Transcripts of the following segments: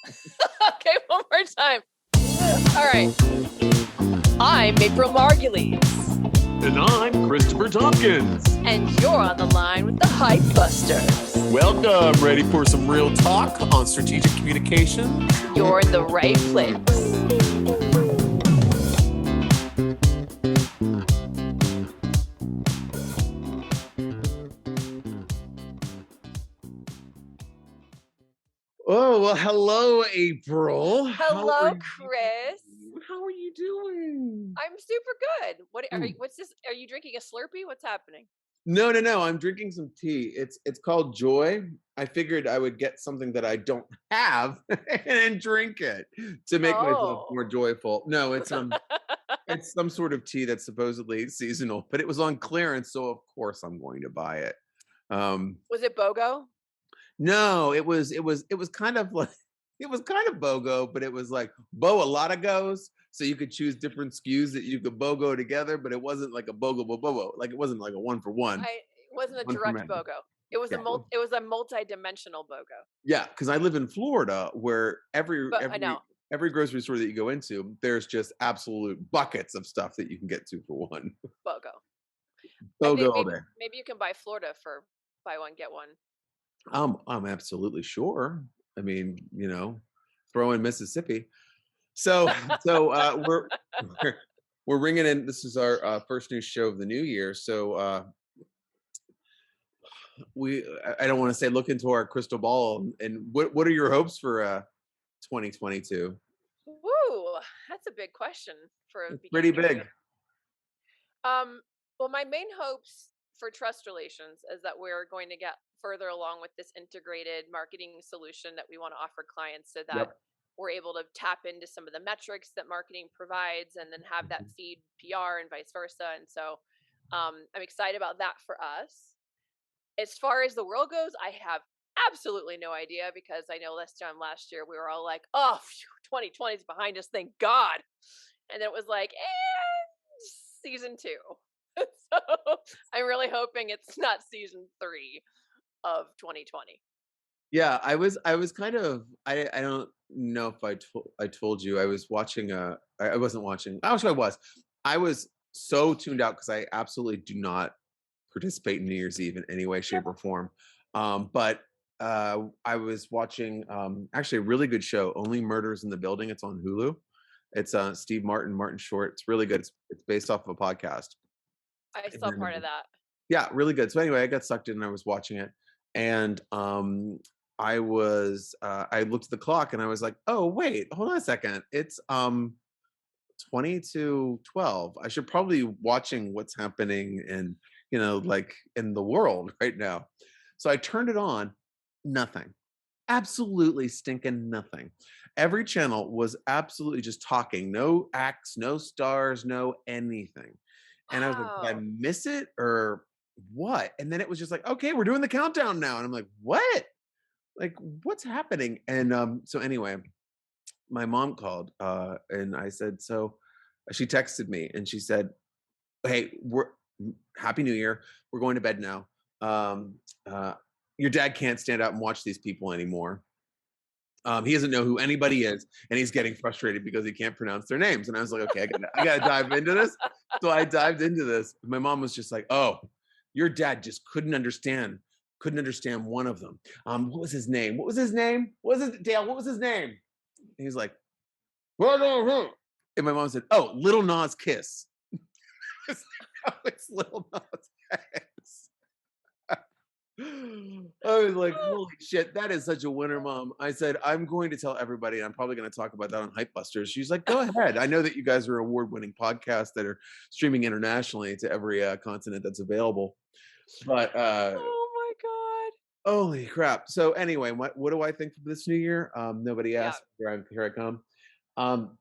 Okay, one more time. All right. I'm April Margulies. And I'm Christopher Tompkins. And you're on the line with the Hype Busters. Welcome. Ready for some real talk on strategic communication? You're in the right place. Oh, well, hello, April. Hello, Chris. How are you doing? I'm super good. What are you, what's this? Are you drinking a Slurpee? What's happening? No. I'm drinking some tea. It's called Joy. I figured I would get something that I don't have and drink it to make myself more joyful. No, it's some sort of tea that's supposedly seasonal, but it was on clearance, so of course I'm going to buy it. Was it BOGO? No, it was kind of like it was kind of BOGO, but it was like a lot of goes. So you could choose different SKUs that you could BOGO together, but it wasn't like a BOGO. Like it wasn't like a one for one. It wasn't a direct BOGO. It was a multi-dimensional BOGO. Yeah, because I live in Florida, where every grocery store that you go into, there's just absolute buckets of stuff that you can get to for one. BOGO. BOGO all day. Maybe you can buy Florida for buy one get one. I'm absolutely sure. I mean, throw in Mississippi. So we're ringing in. This is our first news show of the new year. So I don't want to say look into our crystal ball. And what are your hopes for 2022? Woo, that's a big question for a pretty big. Well, my main hopes for trust relations is that we're going to get further along with this integrated marketing solution that we want to offer clients, so that we're able to tap into some of the metrics that marketing provides and then have that feed PR and vice versa. And so I'm excited about that for us. As far as the world goes, I have absolutely no idea, because I know last year we were all like, oh, 2020 is behind us, thank God. And then it was like, season 2. So I'm really hoping it's not season 3 of 2020. Yeah, I was kind of, I don't know if I told you I was watching I wasn't watching. Actually, I was so tuned out because I absolutely do not participate in New Year's Eve in any way, shape, or form. But I was watching actually a really good show, Only Murders in the Building. It's on Hulu. It's Steve Martin Short. It's really good. It's based off of a podcast. I saw part of that. Yeah, really good. So anyway, I got sucked in and I was watching it, and I looked at the clock and I was like, oh wait, hold on a second. It's 20 to 12. I should probably be watching what's happening in like in the world right now. So I turned it on. Nothing. Absolutely stinking nothing. Every channel was absolutely just talking. No acts, no stars, no anything. And I was like, did I miss it or what? And then it was just like, okay, we're doing the countdown now. And I'm like, what? Like, what's happening? And so anyway, my mom called and I said, so she texted me and she said, hey, Happy New Year. We're going to bed now. Your dad can't stand out and watch these people anymore. He doesn't know who anybody is, and he's getting frustrated because he can't pronounce their names. And I was like, okay, I gotta dive into this. So I dived into this. My mom was just like, oh, your dad just couldn't understand one of them. What was his name? Dale, what was his name? And he's like, and my mom said, oh, Little Nas Kiss. It's Little Nas Kiss. I was like, holy shit, that is such a winner, Mom. I said, I'm going to tell everybody, and I'm probably going to talk about that on Hype Busters. She's like, go ahead. I know that you guys are award-winning podcasts that are streaming internationally to every continent that's available. But oh my God. Holy crap. So anyway, what do I think for this new year? Nobody asked. Here I come. Well,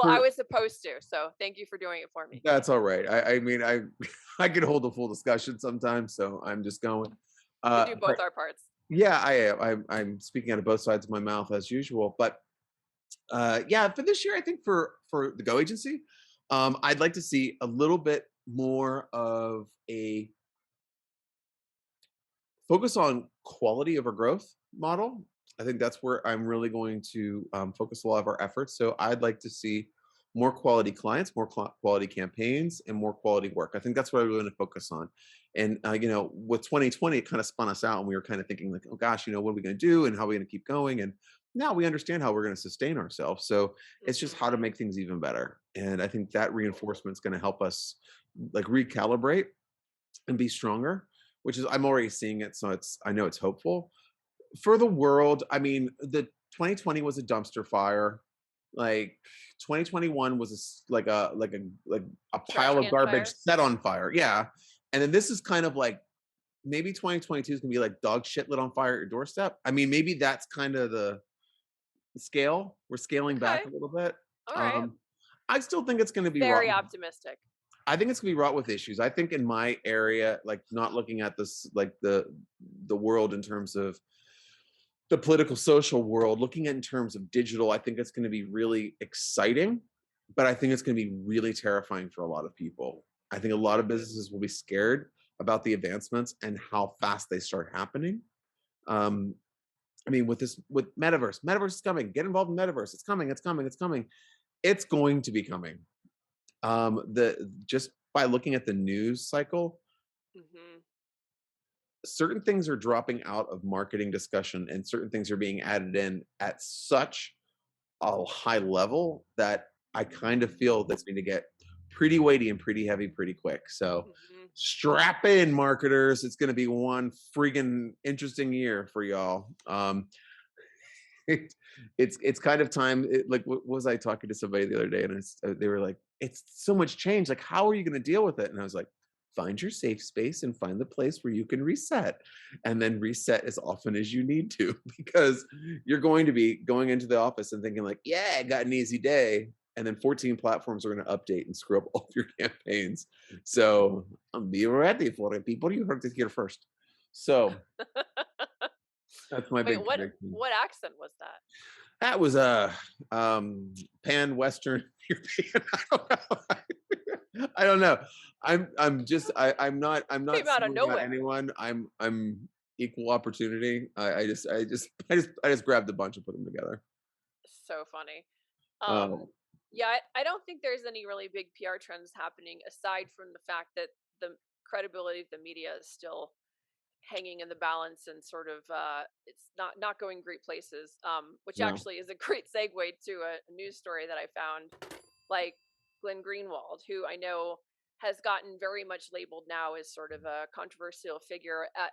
I was supposed to, so thank you for doing it for me. That's all right. I mean, I can hold a full discussion sometimes, so I'm just going. We do both our parts. Yeah, I'm speaking out of both sides of my mouth as usual. But yeah, for this year, I think for the Go Agency, I'd like to see a little bit more of a focus on quality over growth model. I think that's where I'm really going to focus a lot of our efforts. So I'd like to see more quality clients, more quality campaigns, and more quality work. I think that's what I really want to focus on. And with 2020, it kind of spun us out, and we were kind of thinking like, oh gosh, what are we going to do, and how are we going to keep going? And now we understand how we're going to sustain ourselves. So it's just how to Hmm. make things even better. And I think that reinforcement is going to help us like recalibrate and be stronger. Which is I'm already seeing it, so I know it's hopeful for the world. I mean, the 2020 was a dumpster fire. Like 2021 was like a Trash pile of can garbage fire. set on fire. Yeah. And then this is kind of like maybe 2022 is gonna be like dog shit lit on fire at your doorstep. I mean, maybe that's kind of the scale. We're scaling Okay. back a little bit. All right. Um, I still think it's gonna be wrong. Very optimistic. I think it's gonna be wrought with issues. I think in my area, like not looking at this like the world in terms of the political social world, looking at in terms of digital, I think it's going to be really exciting, but I think it's going to be really terrifying for a lot of people. I think a lot of Hmm. businesses will be scared about the advancements and how fast they start happening. Um, I mean, with metaverse is coming. Get involved in metaverse. It's coming. It's coming. It's coming. It's going to be coming. The just by looking at the news cycle, Hmm. certain things are dropping out of marketing discussion, and certain things are being added in at such a high level that I kind of feel that's going to get pretty weighty and pretty heavy pretty quick. So Hmm. strap in, marketers. It's going to be one freaking interesting year for y'all. it, it's kind of time. Like, what was I talking to somebody the other day, and they were like, "It's so much change. Like, how are you going to deal with it?" And I was like, "Find your safe space and find the place where you can reset, and then reset as often as you need to, because you're going to be going into the office and thinking like, yeah, I got an easy day." And then 14 platforms are going to update and screw up all your campaigns. So be ready for it, people. You heard it here first. So that's my Wait, big prediction. what accent was that? That was a pan Western European. I don't know. I don't know. I'm not Came out of singling out nowhere. anyone. I'm equal opportunity. I just grabbed a bunch and put them together. So funny. Um, Yeah, I don't think there's any really big PR trends happening aside from the fact that the credibility of the media is still hanging in the balance and sort of it's not going great places. Which yeah, actually is a great segue to a news story that I found, like Glenn Greenwald, who I know has gotten very much labeled now as sort of a controversial figure. yeah.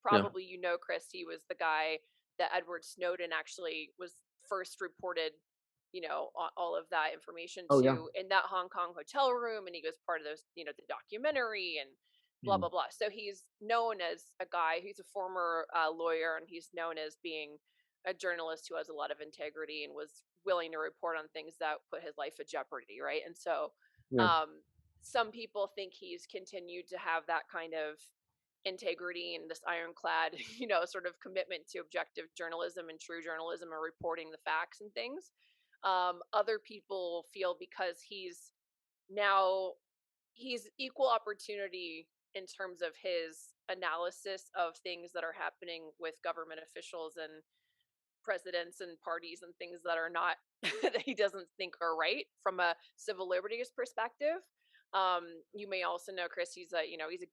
Probably Chris, he was the guy that Edward Snowden actually was first reported, all of that information Oh yeah. to in that Hong Kong hotel room, and he was part of those, the documentary and blah Mhm. blah blah. So he's known as a guy who's a former lawyer, and he's known as being a journalist who has a lot of integrity and was willing to report on things that put his life at jeopardy, right? And so, Yeah. um, some people think he's continued to have that kind of integrity and this ironclad, sort of commitment to objective journalism and true journalism and reporting the facts and things. Other people feel because now he's equal opportunity in terms of his analysis of things that are happening with government officials and presidents and parties and things that are not that he doesn't think are right from a civil liberties perspective. You may also know Chris. He's a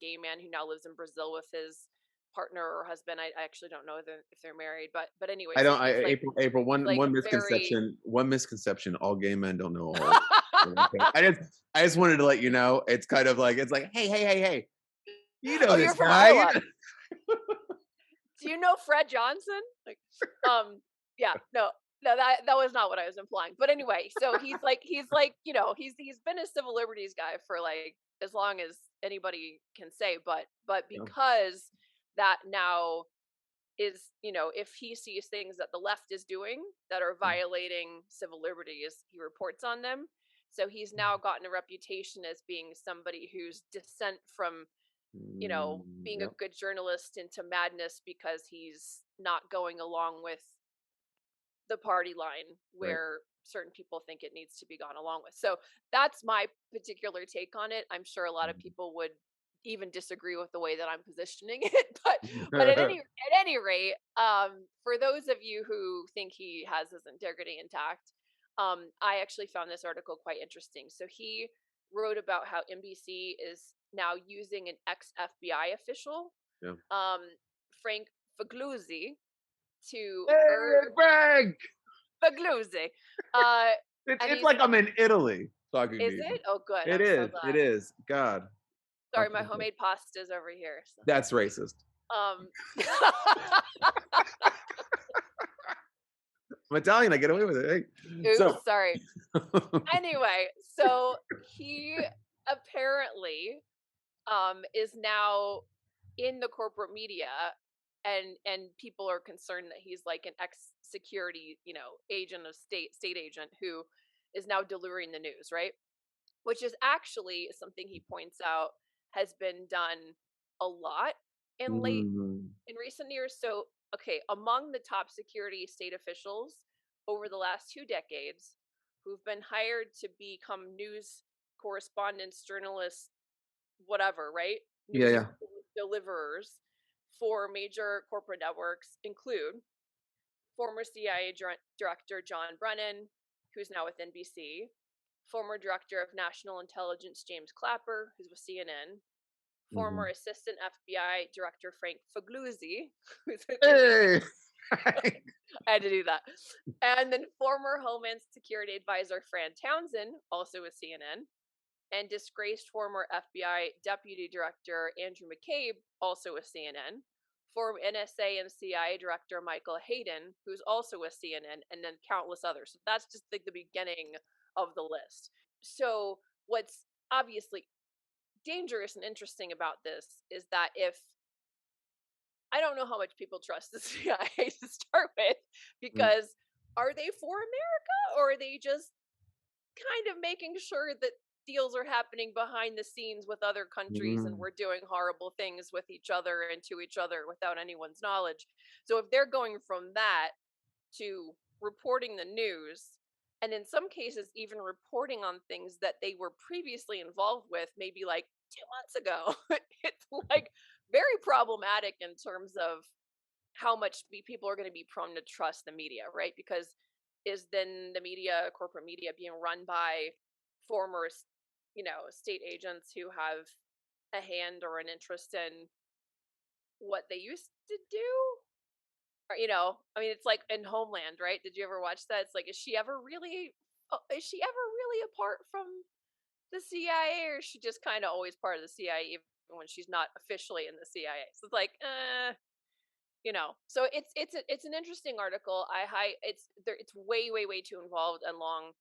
gay man who now lives in Brazil with his partner or husband. I actually don't know if they're married, but anyway, I so don't. he's like April. One like one very. misconception. One misconception. All gay men don't know all. Okay. I just wanted to let you know. It's kind of like it's like, hey, hey, hey, hey. You know Oh, this you're from guy. Iowa. Do you know Fred Johnson? Like, um, yeah, no, no, that was not what I was implying. But anyway, so he's like, he's been a civil liberties guy for like as long as anybody can say, but Yeah. because that now is, if he sees things that the left is doing that are violating civil liberties, he reports on them. So he's now gotten a reputation as being somebody whose dissent from, being a Yep. good journalist into madness because he's not going along with the party line Right. where certain people think it needs to be gone along with. So that's my particular take on it. I'm sure a lot of people would even disagree with the way that I'm positioning it. But at any rate, for those of you who think he has his integrity intact, I actually found this article quite interesting. So he wrote about how NBC is now using an ex FBI official, Yeah. um, Frank Fagluzzi, to Hey, urge Frank! Fagluzzi, uh, and It's he's like I'm in Italy talking to is you. it? Oh, good. It I'm so is. It glad. is. God. Sorry, my Okay. homemade pasta's over here. So, That's racist. um, I'm Italian. I get away with it. Hey. oops, So, sorry. Anyway, so he apparently is now in the corporate media, and people are concerned that he's like an ex security, agent of state agent who is now delivering the news, right? Which is actually something he points out has been done a lot in late mm, in recent years. So, okay, among the top security state officials over the last 2 decades who've been hired to become news correspondents, journalists, whatever, right? yeah, News yeah. deliverers for major corporate networks include former CIA Director John Brennan, who's now with NBC, former Director of National Intelligence James Clapper, who's with CNN, former Mhm. Assistant FBI Director Frank Fagluzzi, who's with NBC. Hey. I had to do that. And then former Homeland Security Advisor Fran Townsend, also with CNN, and disgraced former FBI Deputy Director Andrew McCabe, also with CNN, former NSA and CIA Director Michael Hayden, who's also with CNN, and then countless others. So that's just like the beginning of the list. So what's obviously dangerous and interesting about this is that if I don't know how much people trust the CIA to start with, Mm, because are they for America, or are they just kind of making sure that deals are happening behind the scenes with other countries and mm, we're doing horrible things with each other and to each other without anyone's knowledge? So if they're going from that to reporting the news, and in some cases even reporting on things that they were previously involved with maybe like 2 months ago, it's like very problematic in terms of how much people are going to be prone to trust the media, right? Because is then the media, corporate media, being run by former, state agents who have a hand or an interest in what they used to do? Or, I mean, it's like in Homeland, right? Did you ever watch that? It's like, is she ever really apart from the CIA, or is she just kind of always part of the CIA even when she's not officially in the CIA? So it's like, so it's an interesting article. It's way too involved and long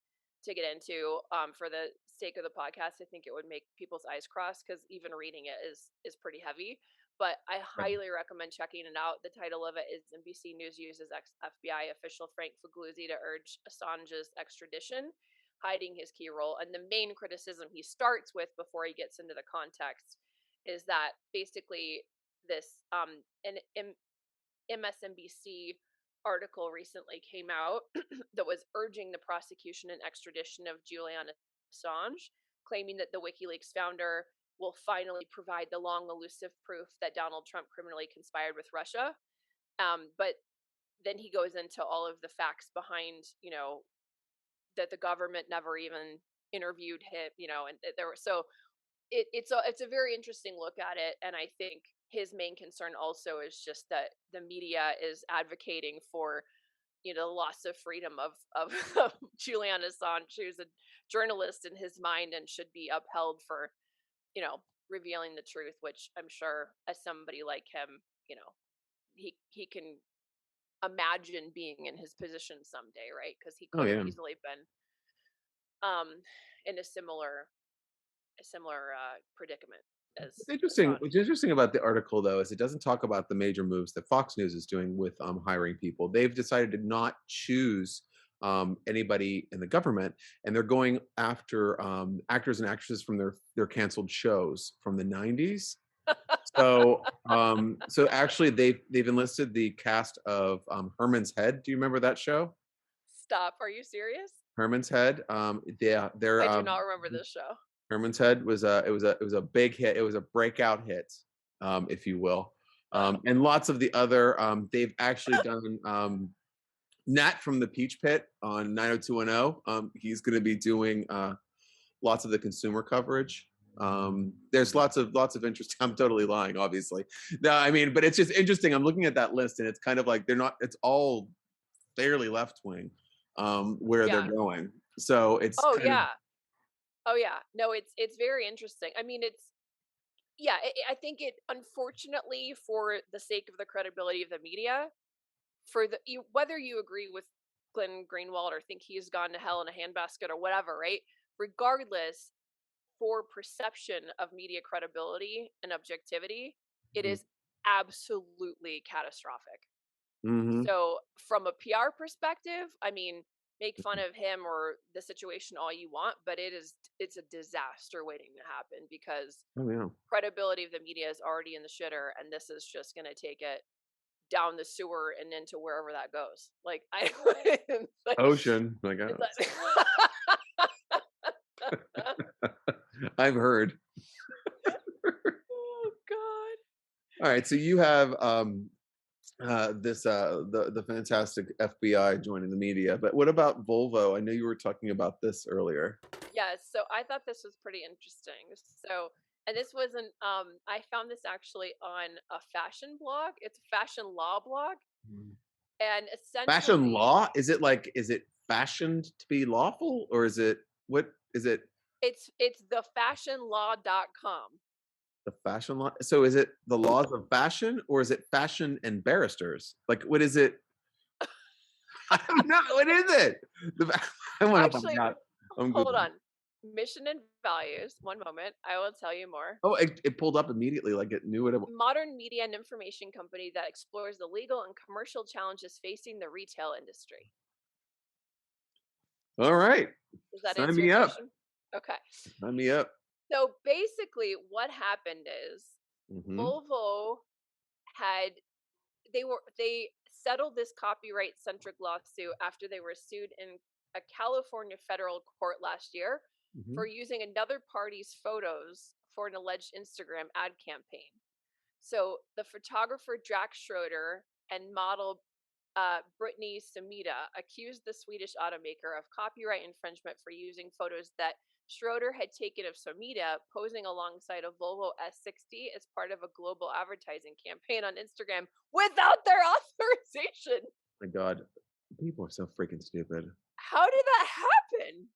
to get into, for the sake of the podcast. I think it would make people's eyes cross, because even reading it is pretty heavy, but I right. highly recommend checking it out. The title of it is NBC News uses ex-FBI official Frank Fagluzzi to urge Assange's extradition, hiding his key role. And the main criticism he starts with before he gets into the context is that basically this an MSNBC article recently came out that was urging the prosecution and extradition of Julian Assange, claiming that the WikiLeaks founder will finally provide the long elusive proof that Donald Trump criminally conspired with Russia. But then he goes into all of the facts behind, that the government never even interviewed him, and there were so it's a very interesting look at it. And I think his main concern also is just that the media is advocating for, the loss of freedom of of Julian Assange, who's a journalist in his mind and should be upheld for, revealing the truth, which I'm sure as somebody like him, he can imagine being in his position someday, right? Because he Oh could have yeah. easily been in a similar predicament as What's Assange. interesting about the article, though, is it doesn't talk about the major moves that Fox News is doing with hiring people. They've decided to not choose anybody in the government, and they're going after actors and actresses from their canceled shows from the '90s. So actually, they've enlisted the cast of Herman's Head. Do you remember that show? Stop. Are you serious? Herman's Head. Yeah, they're I do not remember this show. Herman's Head was a big hit. It was a breakout hit, if you will. And lots of the other they've actually done Nat from the Peach Pit on 90210. He's going to be doing lots of the consumer coverage. There's lots of interest. I'm totally lying, obviously. No, I mean, but it's just interesting. I'm looking at that list, and it's kind of like they're not. It's all fairly left wing, where Yeah. they're going. So it's Oh kind of yeah. Oh yeah. No, it's very interesting. I mean, it's yeah. I think it unfortunately for the sake of the credibility of the media, for whether you agree with Glenn Greenwald or think he's gone to hell in a handbasket or whatever, right? Regardless, for perception of media credibility and objectivity, it is absolutely catastrophic. mm-hmm. So, from a PR perspective, I mean, make fun of him or the situation all you want, but it's a disaster waiting to happen because Oh yeah. credibility of the media is already in the shitter, and this is just going to take it down the sewer and into wherever that goes. Like I, it's like, Ocean, my God. it's like I've heard. oh God. All right, so you have this the fantastic FBI joining the media, but what about Volvo? I know you were talking about this earlier. Yes, so I thought this was pretty interesting. So, and this wasn't I found this actually on a fashion blog. It's a fashion law blog, Mm. and Fashion essentially law? Is it fashioned to be lawful, or is it what is it? it's thefashionlaw.com. The fashion law? So is it the laws of fashion, or is it fashion and barristers? Like, what is it? I don't know. What is it? I want to find Actually, out. I'm good. hold on. Mission and values. One moment. I will tell you more. Oh, it pulled up immediately, like it knew what it was. Modern media and information company that explores the legal and commercial challenges facing the retail industry. All right. Does that Sign answer your me up. question? Okay. Sign me up. So basically, what happened is Hmm. Volvo had they settled this copyright centric lawsuit after they were sued in a California federal court last year Hmm. for using another party's photos for an alleged Instagram ad campaign. So the photographer Jack Schroeder and model Brittany Samita accused the Swedish automaker of copyright infringement for using photos that Schroeder had taken of Samita posing alongside a Volvo S60 as part of a global advertising campaign on Instagram without their authorization. My God, people are so freaking stupid. How did that happen?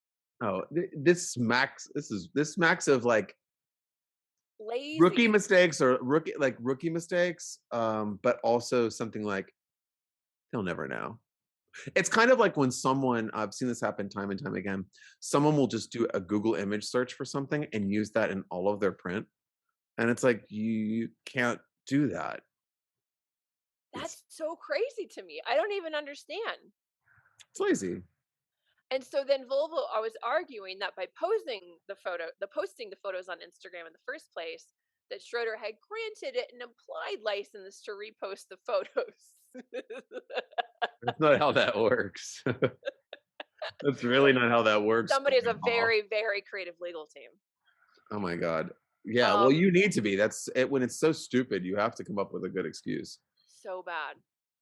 Oh, this smacks of like rookie Lazy. mistakes or rookie mistakes, but also something like they'll never know. It's kind of like when someone, I've seen this happen time and time again, someone will just do a Google image search for something and use that in all of their print. And it's like, you can't do that. It's, That's so crazy to me. I don't even understand. it's lazy. And so then Volvo I was arguing that by posting the photos on Instagram in the first place, that Schroeder had granted it an implied license to repost the photos. That's not how that works. That's really not how that works. Somebody has a Grandma. very, very creative legal team. Oh my God. Yeah, well, Um, you need to be. That's it. When it's so stupid, you have to come up with a good excuse. so bad.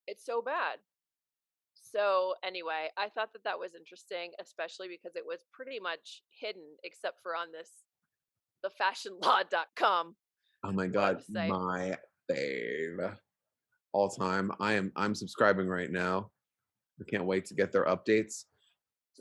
It's so bad. So anyway, I thought that that was interesting, especially because it was pretty much hidden, except for on this thefashionlaw.com Oh my God, website. my fave all time. I'm subscribing right now. I can't wait to get their updates.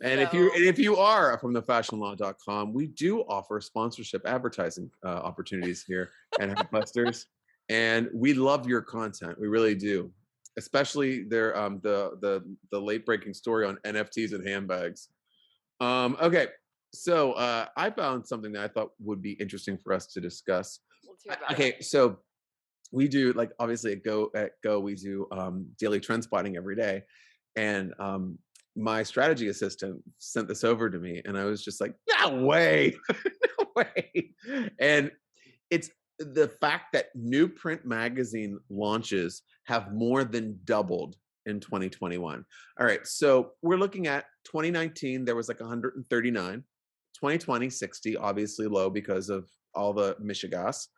And So if you are from thefashionlaw.com, we do offer sponsorship advertising opportunities here at Huntbusters, and we love your content. We really do, especially their the late breaking story on NFTs and handbags. Okay, so I found something that I thought would be interesting for us to discuss. let's hear about it. Okay, so we do, like, obviously at Go we do daily trend spotting every day, and my strategy assistant sent this over to me, and I was just like, no way, no way. And it's the fact that new print magazine launches have more than doubled in 2021. All right, so we're looking at 2019, there was like 139. 2020, 60, obviously low because of all the Michigas,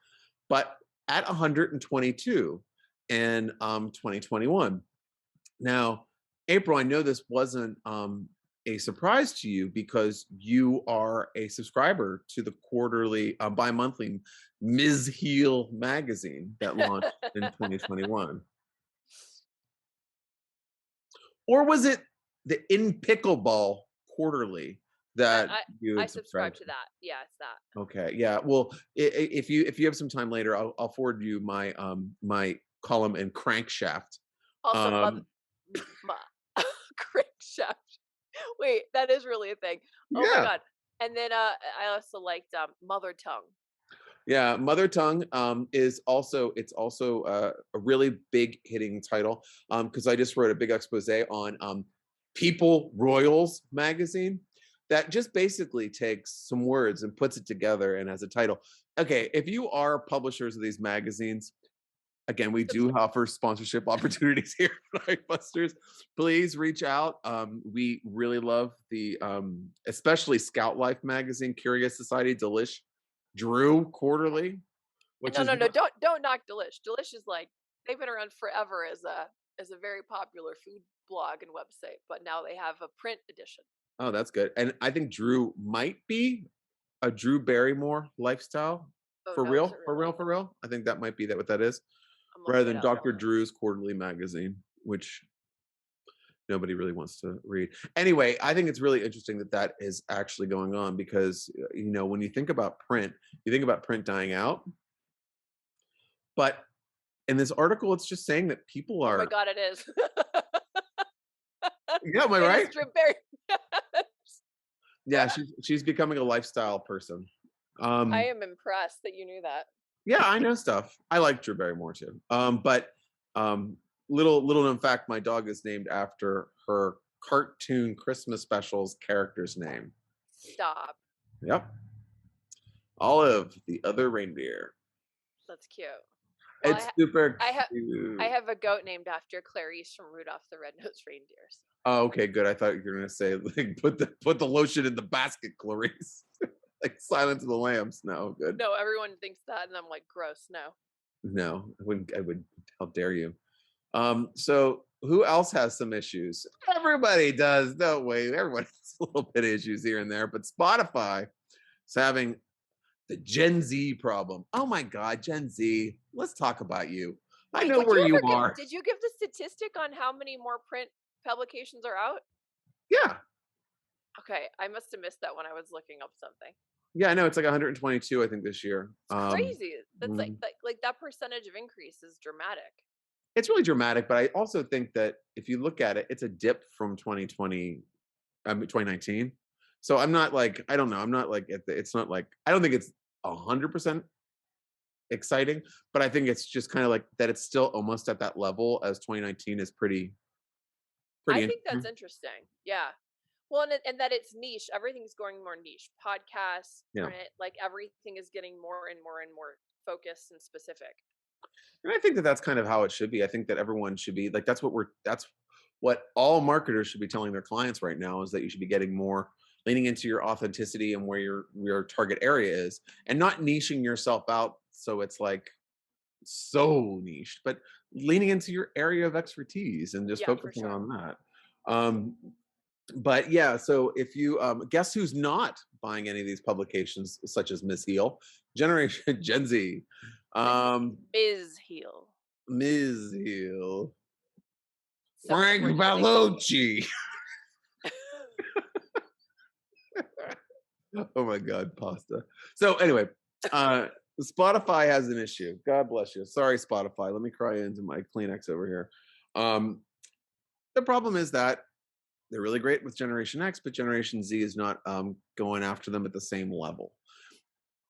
but at 122 in 2021. Now, April, I know this wasn't a surprise to you because you are a subscriber to the quarterly, bi-monthly Ms. Heel magazine that launched in 2021. Or was it the In Pickleball quarterly that I you I had subscribe subscribed to to? that. Yeah, it's that. Okay, yeah. Well, if you have some time later, I'll forward you my my column in Crankshaft. Also, mother, Um, crankshaft. Wait, that is really a thing. Oh my yeah, god. And then I also liked mother tongue. yeah. Mother Tongue is also it's also a really big hitting title because I just wrote a big expose on People Royals magazine that just basically takes some words and puts it together and has a title. Okay, if you are publishers of these magazines, again, we Subs- do offer sponsorship opportunities here at Nightbusters. Please reach out. We really love the, especially Scout Life magazine, Curious Society, Delish, Drew Quarterly, which No, is no, no, don't knock Delish. Delish is like, they've been around forever as a very popular food blog and website, but now they have a print edition. oh, that's good. And I think Drew might be a Drew Barrymore lifestyle Oh for no, is real, it for real, really? for real. I think that might be that what that is, I'm rather looking it than up. Dr. Drew's Quarterly magazine, which nobody really wants to read. Anyway, I think it's really interesting that that is actually going on because when you think about print, you think about print dying out, but in this article, it's just saying that people Oh my are. god, it is. Yeah, am I It is right? Drew Barry. Yeah, she's becoming a lifestyle person. I Um, am impressed that you knew that. yeah, I know stuff. I like Drew Barrymore too. But um, little known fact, my dog is named after her cartoon Christmas specials character's name. Stop. Yep, Olive, the other reindeer. That's cute. Well, It's super I have I cute. have a goat named after Clarice from Rudolph the Red-Nosed Reindeer. So. Oh, okay, good. I thought you were gonna say like put the lotion in the basket, Clarice. Like Silence of the Lambs. No, good. No, everyone thinks that, and I'm like, gross. No. No, I wouldn't. I would. How dare you? So who else has some issues? Everybody does. No way. Everyone has a little bit of issues here and there, but Spotify is having the Gen Z problem. Oh my God, Gen Z. Let's talk about you. I Wait, know where you are. did you give the statistic on how many more print publications are out? Yeah. Okay, I must have missed that when I was looking up something. Yeah, I know it's like 122, I think, this year. It's crazy. That's Mm, like that percentage of increase is dramatic. it's really dramatic, but I also think that if you look at it, it's a dip from 2020, 2019. So I'm not like, I don't know. I'm not like, it's not like, I don't think it's 100% exciting, but I think it's just kind of like that it's still almost at that level as 2019 is pretty I think that's interesting. interesting. Yeah. Well, and that it's niche. Everything's going more niche. Podcasts, Yeah. print, like everything is getting more and more and more focused and specific. And I think that that's kind of how it should be. I think that everyone should be like, that's what all marketers should be telling their clients right now is that you should be getting more leaning into your authenticity and where your target area is and not niching yourself out. So it's like so niche, but leaning into your area of expertise and just Yeah, for focusing sure. on that. Um, but yeah, so if you guess who's not buying any of these publications, such as Miss Heel, Generation Gen Z, um, Ms. Heel. Ms. Heel, So Frank unfortunately, Ballucci. Oh my God, pasta. So anyway, uh, Spotify has an issue. God bless you. Sorry, Spotify. Let me cry into my Kleenex over here. Um, the problem is that they're really great with Generation X, but Generation Z is not going after them at the same level.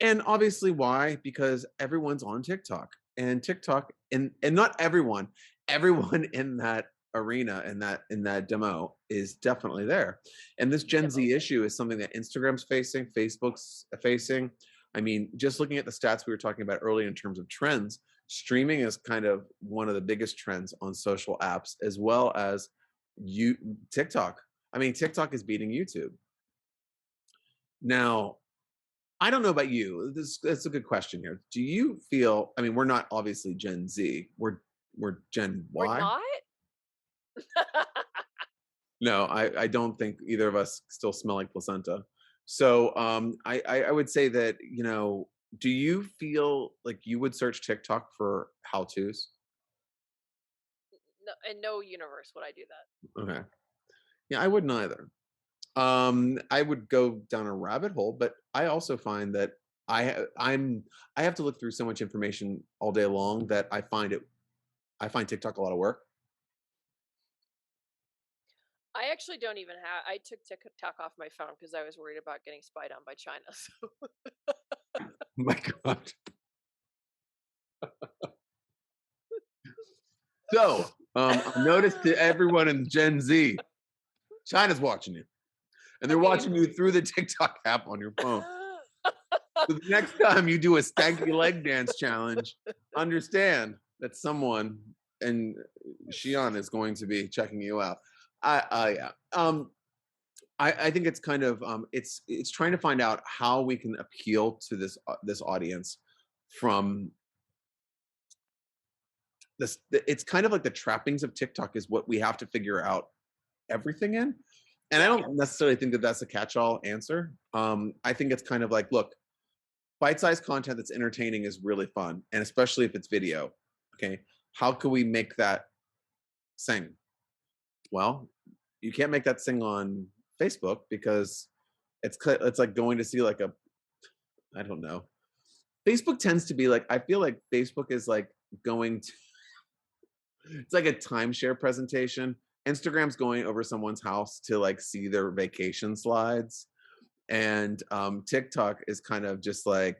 And obviously, why? Because everyone's on TikTok, and TikTok, and not everyone, everyone in that arena in that demo is definitely there. And this Gen demo. Z issue is something that Instagram's facing, Facebook's facing. I mean, just looking at the stats we were talking about earlier in terms of trends, streaming is kind of one of the biggest trends on social apps, as well as TikTok. I mean, TikTok is beating YouTube. Now, I don't know about you. That's a good question here. Do you feel? I mean, we're not obviously Gen Z. We're Gen We're Y. not? No, I don't think either of us still smell like placenta. So I would say that, do you feel like you would search TikTok for how to's? No, in no universe would I do that. Okay. Yeah, I wouldn't either. I would go down a rabbit hole, but I also find that I have to look through so much information all day long that I find TikTok a lot of work. I actually don't even have. I took TikTok off my phone because I was worried about getting spied on by China. So My God. So I noticed to everyone in Gen Z, China's watching you. And I they're mean, watching you through the TikTok app on your phone. So the next time you do a stanky leg dance challenge, understand that someone and Xi'an is going to be checking you out. Yeah. I think it's kind of it's trying to find out how we can appeal to this audience from this. It's kind of like the trappings of TikTok is what we have to figure out everything in. And I yeah, don't necessarily think that that's a catch-all answer. I think it's kind of like, look, bite-sized content that's entertaining is really fun, and especially if it's video. Okay, how can we make that sing? Well, you can't make that sing on Facebook because it's like going to see like a, I don't know. Facebook tends to be like, I feel like Facebook is like going to, it's like a timeshare presentation. Instagram's going over someone's house to like see their vacation slides, and TikTok is kind of just like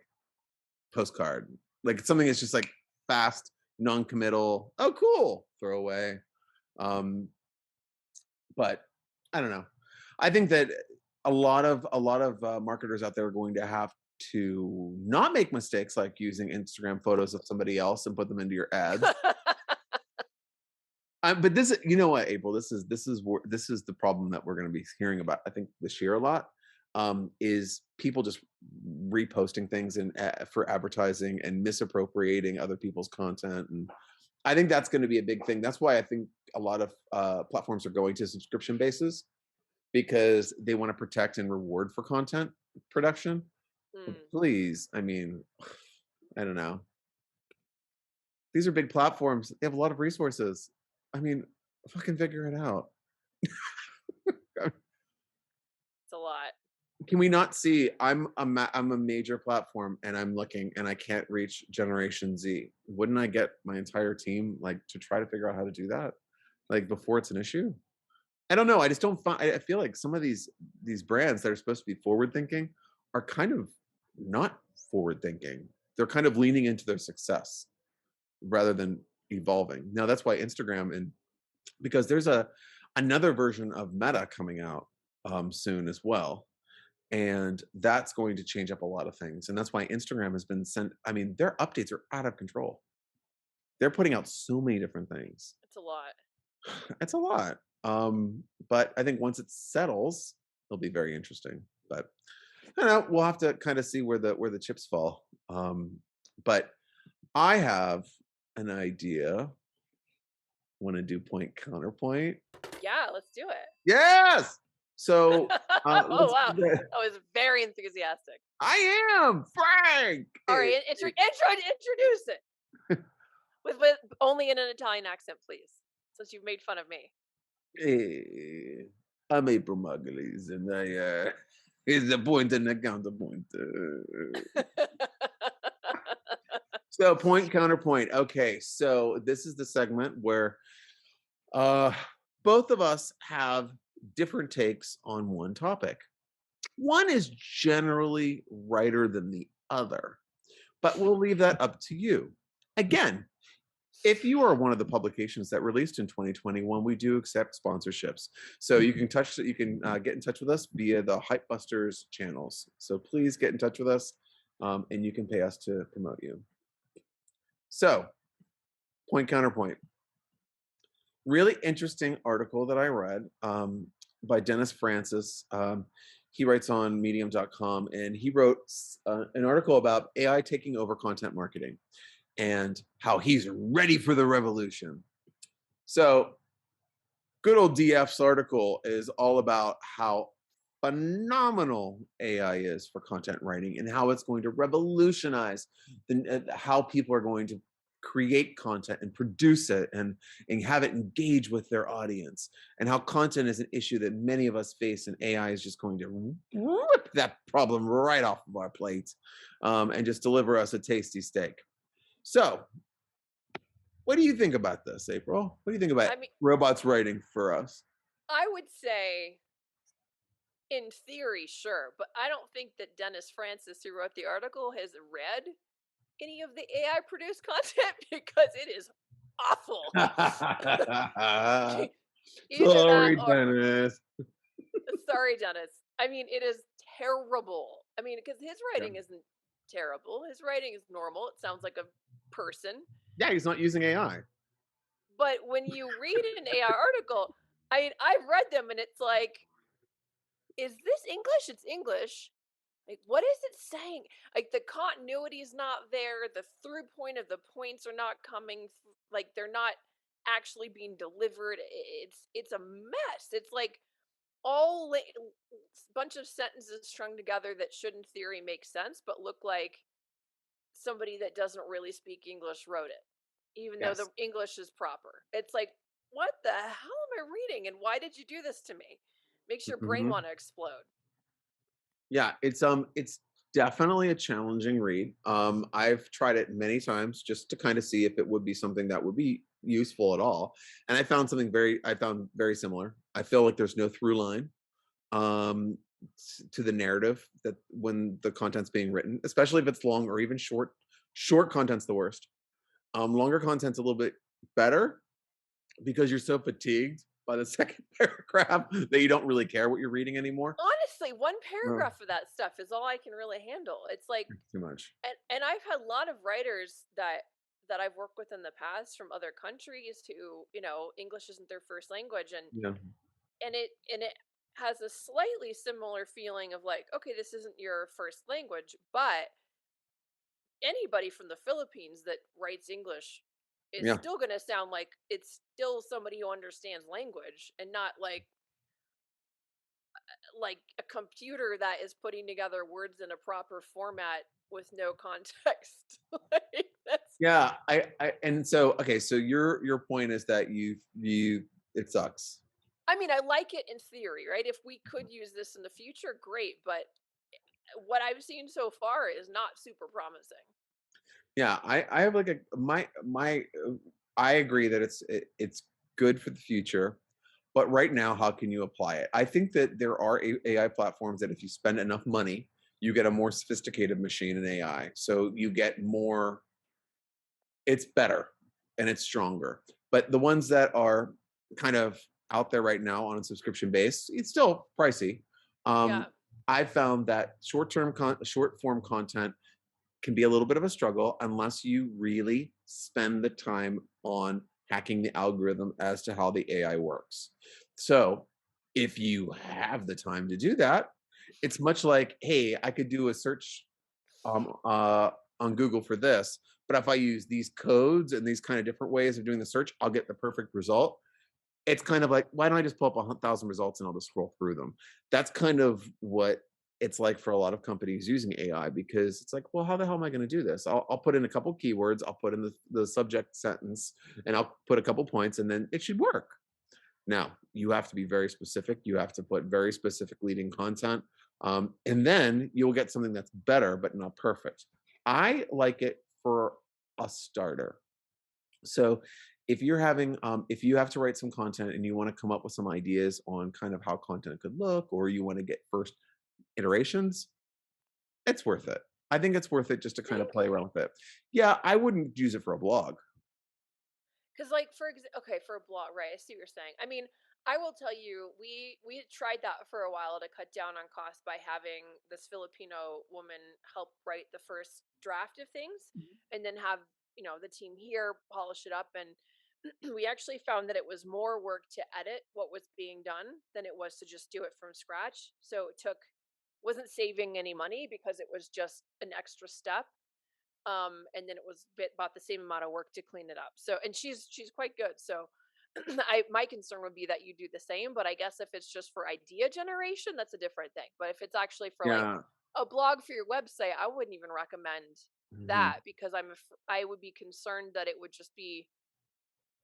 postcard, like something that's just like fast, non-committal. Oh, cool, throwaway. Um, but I don't know. I think that a lot of marketers out there are going to have to not make mistakes like using Instagram photos of somebody else and put them into your ads. But this, you know what, April, this is the problem that we're going to be hearing about. I think this year a lot is people just reposting things and for advertising and misappropriating other people's content, and I think that's going to be a big thing. That's why I think a lot of platforms are going to subscription bases because they want to protect and reward for content production. But mm. please, I mean, I don't know. These are big platforms. They have a lot of resources. I mean, fucking figure it out. It's a lot. Can we not see? I'm a major platform, and I'm looking, and I can't reach Generation Z. Wouldn't I get my entire team like to try to figure out how to do that, like before it's an issue? I don't know. I just don't find. I feel like some of these brands that are supposed to be forward thinking are kind of not forward thinking. They're kind of leaning into their success rather than evolving. Now that's why Instagram, and because there's another version of Meta coming out soon as well, and that's going to change up a lot of things. And that's why Instagram has been sent. I mean, their updates are out of control. They're putting out so many different things. It's a lot. It's a lot. But I think once it settles, it'll be very interesting. But I don't know. We'll have to kind of see where the chips fall. But I have an idea. Want to do point counterpoint? Yeah, let's do it. Yes. So Oh let's. wow, that was very enthusiastic. I am Frank. All right, introduce it with only in an Italian accent, please, since you've made fun of me. Hey, I'm April Margulies, and I is the point and the counterpoint. So point counterpoint. Okay, so this is the segment where uh both of us have different takes on one topic. One is generally righter than the other, but we'll leave that up to you. Again, if you are one of the publications that released in 2021, we do accept sponsorships. So you can get in touch with us via the Hypebusters channels. So please get in touch with us, and you can pay us to promote you. So, point counterpoint. Really interesting article that I read by Dennis Francis. He writes on medium.com, and he wrote an article about AI taking over content marketing and how he's ready for the revolution. So, good old DF's article is all about how phenomenal AI is for content writing and how it's going to revolutionize how people are going to create content and produce it and have it engage with their audience, and how content is an issue that many of us face, and AI is just going to rip that problem right off of our plates, and just deliver us a tasty steak. So, what do you think about this, April? What do you think about I mean, robots writing for us? I would say in theory, sure, but I don't think that Dennis Francis, who wrote the article, has read any of the AI produced content because it is awful. Either that Sorry, or Dennis. sorry, Dennis. I mean, it is terrible. I mean, because his Yeah. writing isn't terrible. His writing is normal. It sounds like a person. Yeah, he's not using AI. But when you read an AI article, I've read them and it's like, is this English? It's English. Like, what is it saying? Like, the continuity is not there. The through point of the points are not coming. Like, they're not actually being delivered. It's a mess. It's like all bunch of sentences strung together that should, in theory, make sense, but look like somebody that doesn't really speak English wrote it, even though the Yes. English is proper. It's like, what the hell am I reading? And why did you do this to me? Makes your brain Mhm. want to explode. Yeah, it's definitely a challenging read. I've tried it many times just to kind of see if it would be something that would be useful at all. And I found very similar. I feel like there's no through line um to the narrative that when the content's being written, especially if it's long or even short. Short content's the worst. Longer content's a little bit better because you're so fatigued by the second paragraph that you don't really care what you're reading anymore. Honestly, one Oh, paragraph of that stuff is all I can really handle. It's like, it's too much. and I've had a lot of writers that I've worked with in the past from other countries who, English isn't their first language, Yeah. and it has a slightly similar feeling of like, okay, this isn't your first language, but anybody from the Philippines that writes English is Yeah. still going to sound like it's still somebody who understands language and not like a computer that is putting together words in a proper format with no context. Like, that's Yeah. I and so okay, so your point is that you it sucks. I mean, I like it in theory, right? If we could use this in the future, great, but what I've seen so far is not super promising. Yeah, I have like a my I agree that it's good for the future, but right now, how can you apply it? I think that there are AI platforms that if you spend enough money, you get a more sophisticated machine in AI. So you get more, it's better and it's stronger. But the ones that are kind of out there right now on a subscription base, it's still pricey. Um, Yeah. I found that short form content can be a little bit of a struggle unless you really spend the time on hacking the algorithm as to how the AI works. So, if you have the time to do that, it's much like, hey, I could do a search um, uh, on Google for this, but if I use these codes and these kind of different ways of doing the search, I'll get the perfect result. It's kind of like, why don't I just pull up 1,000 results and I'll just scroll through them? That's kind of what it's like for a lot of companies using AI, because it's like, well, how the hell am I going to do this? I'll put in a couple keywords, I'll put in the subject sentence, and I'll put a couple points, and then it should work. Now, you have to be very specific. You have to put very specific leading content. And then you'll get something that's better, but not perfect. I like it for a starter. So if you have to write some content and you want to come up with some ideas on kind of how content could look, or you want to get first iterations, it's worth it. I think it's worth it just to kind of Think play around with it. Yeah, I wouldn't use it for a blog. because, like, okay, for a blog, right? I see what you're saying. I mean, I will tell you, we had tried that for a while to cut down on cost by having this Filipino woman help write the first draft of things, and then have the team here polish it up. And we actually found that it was more work to edit what was being done than it was to just do it from scratch. So it took wasn't saving any money because it was just an extra step. And then it was about the same amount of work to clean it up. So, and she's quite good. So, my concern would be that you do the same. But I guess if it's just for idea generation, that's a different thing. But if it's actually for like Yeah. a blog for your website, I wouldn't even recommend Mhm. that because I would be concerned that it would just be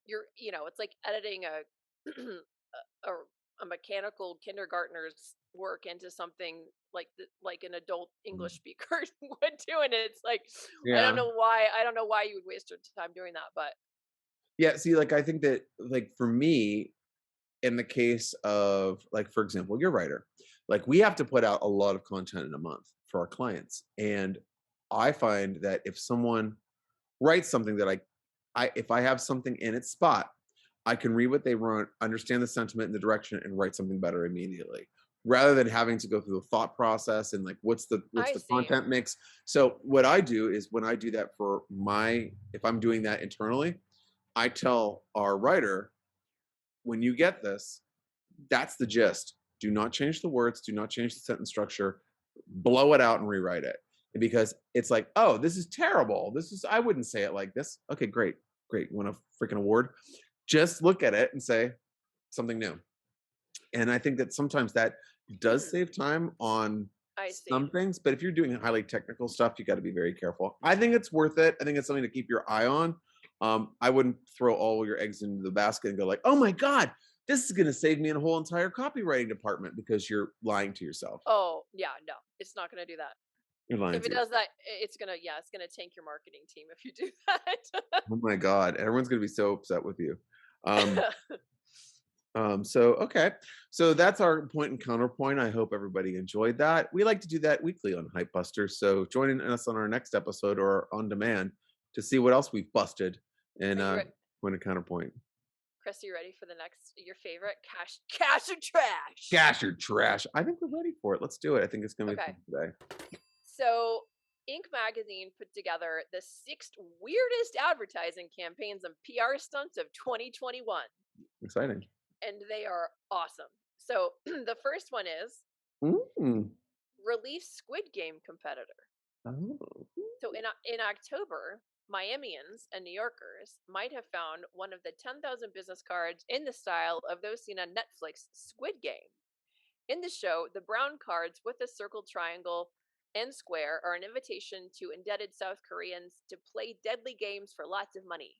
it's like editing a, a mechanical kindergartner's work into something like like an adult English Mhm. speaker would do, and it's like Yeah. I don't know why you would waste your time doing that, but Yeah, see, like, I think that, like, for me, in the case of, like, for example, your writer, like, we have to put out a lot of content in a month for our clients, and I find that if someone writes something that I if I have something in its spot, I can read what they wrote, understand the sentiment and the direction, and write something better immediately, rather than having to go through the thought process and like what's I the see. content mix. So what I do is when I do that for my if I'm doing that internally, I tell our writer, when you get this, that's the gist. Do not change the words, do not change the sentence structure, blow it out and rewrite it. Because it's like, oh, this is terrible. I wouldn't say it like this. Okay, great, great. You want a freaking award? Just look at it and say something new. And I think that sometimes that does save time on I see. some things, but if you're doing highly technical stuff, you got to be very careful. I think it's worth it. I think it's something to keep your eye on. I wouldn't throw all your eggs into the basket and go like, "Oh my god, this is going to save me a whole entire copywriting department," because you're lying to yourself. Oh yeah, no, it's not going to do that. You're lying If to it yourself. does that, it's gonna tank your marketing team if you do that. Oh my god, everyone's going to be so upset with you. Um, so okay, so that's our point and counterpoint. I hope everybody enjoyed that. We like to do that weekly on Hype Busters. So join us on our next episode or on demand to see what else we've busted in Are you point and counterpoint. Chris, are you ready for the next your favorite cash or trash? Cash or trash? I think we're ready for it. Let's do it. I think it's gonna be Okay. fun today. So Inc. magazine put together the six weirdest advertising campaigns and PR stunts of 2021, Exciting. and they are awesome. So the first one is Mm. Relief Squid Game competitor. Oh. So in October, Miamians and New Yorkers might have found one of the 10,000 business cards in the style of those seen on Netflix Squid Game. In the show, the brown cards with a circle, triangle, and square are an invitation to indebted South Koreans to play deadly games for lots of money.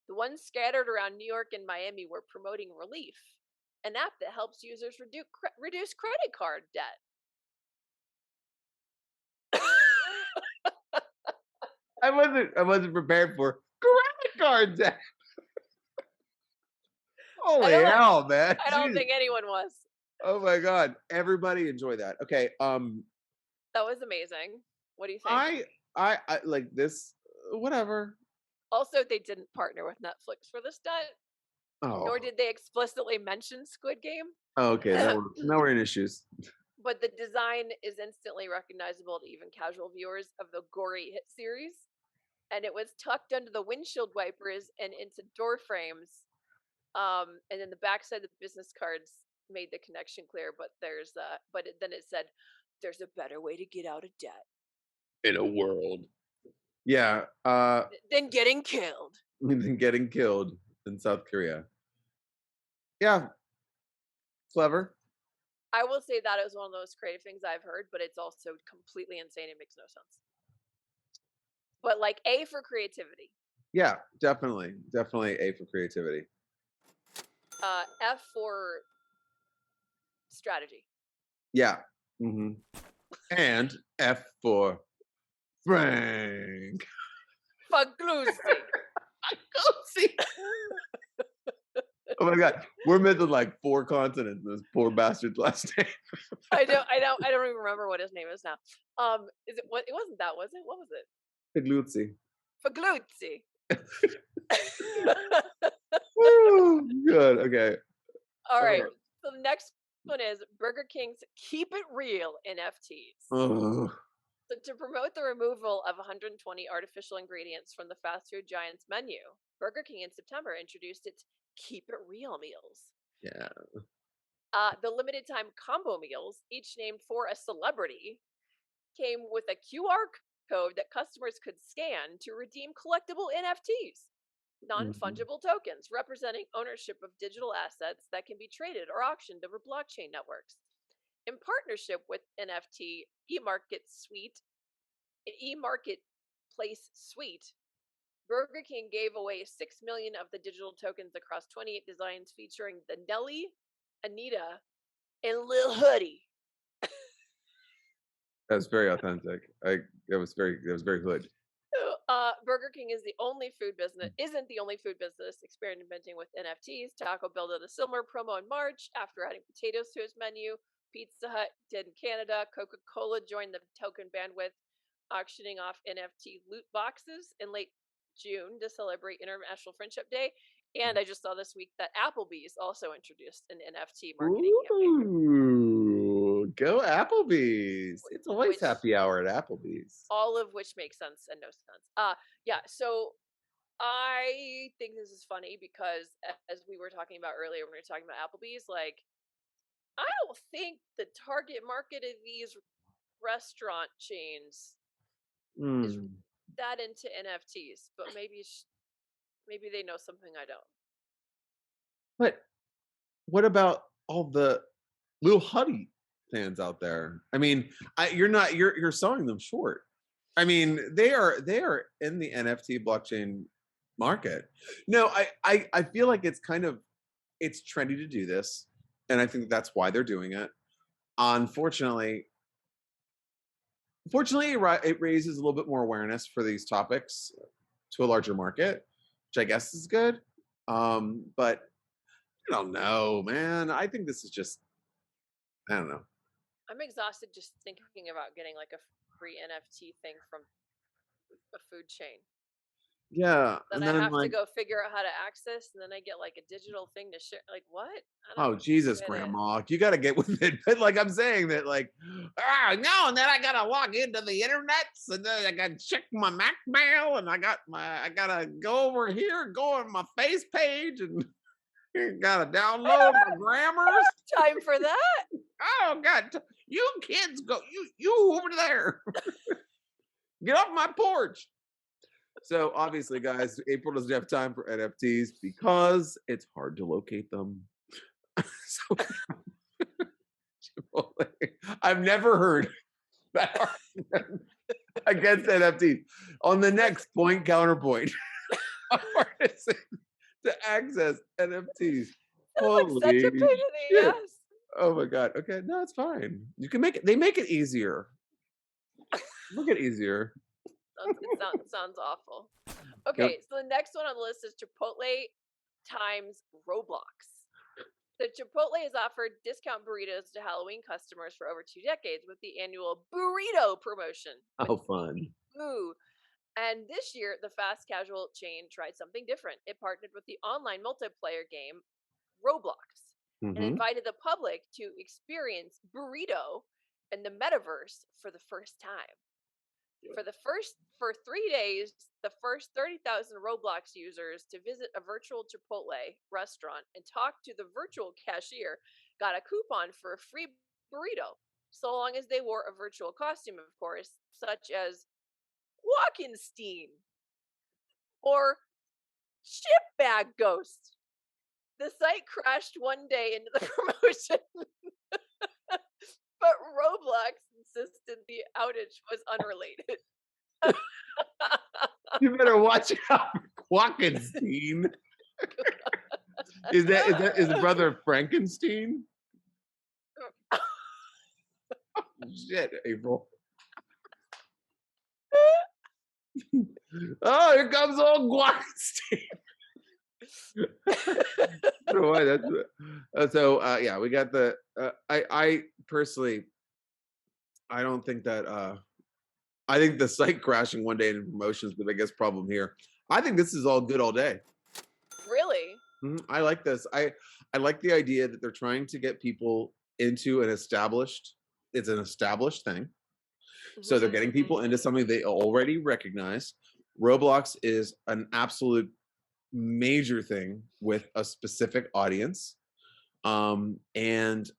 The ones scattered around New York and Miami were promoting Relief, an app that helps users reduce credit card debt. I wasn't prepared for credit card debt. I Holy don't hell, man. I don't Jeez. think anyone was. Oh my god. Everybody enjoy that. Okay. That was amazing. What do you think? I I like this. Whatever. Also, they didn't partner with Netflix for this stunt, nor Oh. did they explicitly mention Squid Game. Oh, okay. Now we're in issues. But the design is instantly recognizable to even casual viewers of the gory hit series. And it was tucked under the windshield wipers and into door frames. And then the backside of the business cards made the connection clear. But then it said, "There's a better way to get out of debt In a world. Yeah. than getting killed." Than getting killed in South Korea. Yeah. Clever. I will say that is one of those creative things I've heard, but it's also completely insane. It makes no sense. But like A for creativity, Yeah. Definitely. Definitely A for creativity. F for strategy. Yeah. hmm And F for Frank. Faglusi. Go see. Oh my god, we're missing like 4 consonants in this poor bastard's last name. I don't even remember what his name is now. Is it what? It wasn't that, was it? What was it? Pigluzzi. Faglusi. Woo! Good. Okay. All right. Uh, So the next one is Burger King's "Keep It Real" NFTs. uh, So to promote the removal of 120 artificial ingredients from the fast food giant's menu, Burger King in September introduced its "Keep It Real" meals. yeah. The limited time combo meals, each named for a celebrity, came with a QR code that customers could scan to redeem collectible NFTs, non Mhm. fungible tokens representing ownership of digital assets that can be traded or auctioned over blockchain networks. In partnership with NFT eMarketplace Suite, Burger King gave away 6 million of the digital tokens across 28 designs featuring the Nelly, Anita, and Lil Hoodie. That's very authentic. It was very hood. Burger King is the only food business isn't the only food business experimenting with NFTs. Taco Bell did a similar promo in March after adding potatoes to its menu. Pizza Hut did in Canada. Coca-Cola joined the token bandwidth, auctioning off NFT loot boxes in late June to celebrate International Friendship Day. And I just saw this week that Applebee's also introduced an NFT marketing campaign, Ooh, go Applebee's. It's always which happy hour at Applebee's. all of which makes sense and no sense. Yeah, so I think this is funny because as we were talking about earlier when we were talking about Applebee's, like I don't think the target market of these restaurant chains is Mm. that into NFTs, but maybe they know something I don't. But what about all the Lil Huddy fans out there? I mean, you're selling them short. I mean, they are in the NFT blockchain market. No, I feel like it's trendy to do this, and I think that's why they're doing it. Unfortunately, fortunately, it raises a little bit more awareness for these topics to a larger market, which I guess is good. But I don't know, man. I think this is just I don't know. I'm exhausted just thinking about getting like a free NFT thing from a food chain. Yeah, Then and I then have to like, go figure out how to access, and then I get like a digital thing to share. Like what? I oh don't Jesus, get it. Grandma, you got to get with it. But like I'm saying that, like, no, and then I gotta log into the internet, and then I gotta check my Mac mail, and I gotta go over here, go on my face page, and gotta I don't download my grammars. have time for that. Oh God, you kids go, you over there, get off my porch. So obviously, guys, April doesn't have time for NFTs because it's hard to locate them. So Chipotle, I've never heard that argument against NFTs. On the next point, counterpoint, how hard is it to access NFTs? Sounds like such a Holy pain in the shit! ass. Oh my god. Okay, no, it's fine. You can make it. They make it easier. Make it easier. It sounds awful. Yep. Okay, so the next one on the list is Chipotle times Roblox. So Chipotle has offered discount burritos to Halloween customers for over 2 decades with the annual burrito promotion with Oh, fun. Boo. And this year, the fast casual chain tried something different. It partnered with the online multiplayer game Roblox and Mm-hmm. invited the public to experience burrito in the metaverse for the first time. For 3 days, the first 30,000 Roblox users to visit a virtual Chipotle restaurant and talk to the virtual cashier got a coupon for a free burrito, so long as they wore a virtual costume, of course, such as Walkenstein or Shipbag Ghost. The site crashed one day into the promotion, but Roblox insisted the outage was unrelated. You better watch out for Quackenstein. Is the brother of Frankenstein? Shit, April. Oh, here comes old Quackenstein. Why that's so yeah, we got the I personally I don't think that I think the site crashing one day in promotions, but I guess problem here. I think this is all good all day. Really? I like this. I like the idea that they're trying to get people into an established. It's an established thing, so they're getting people into something they already recognize. Roblox is an absolute major thing with a specific audience. And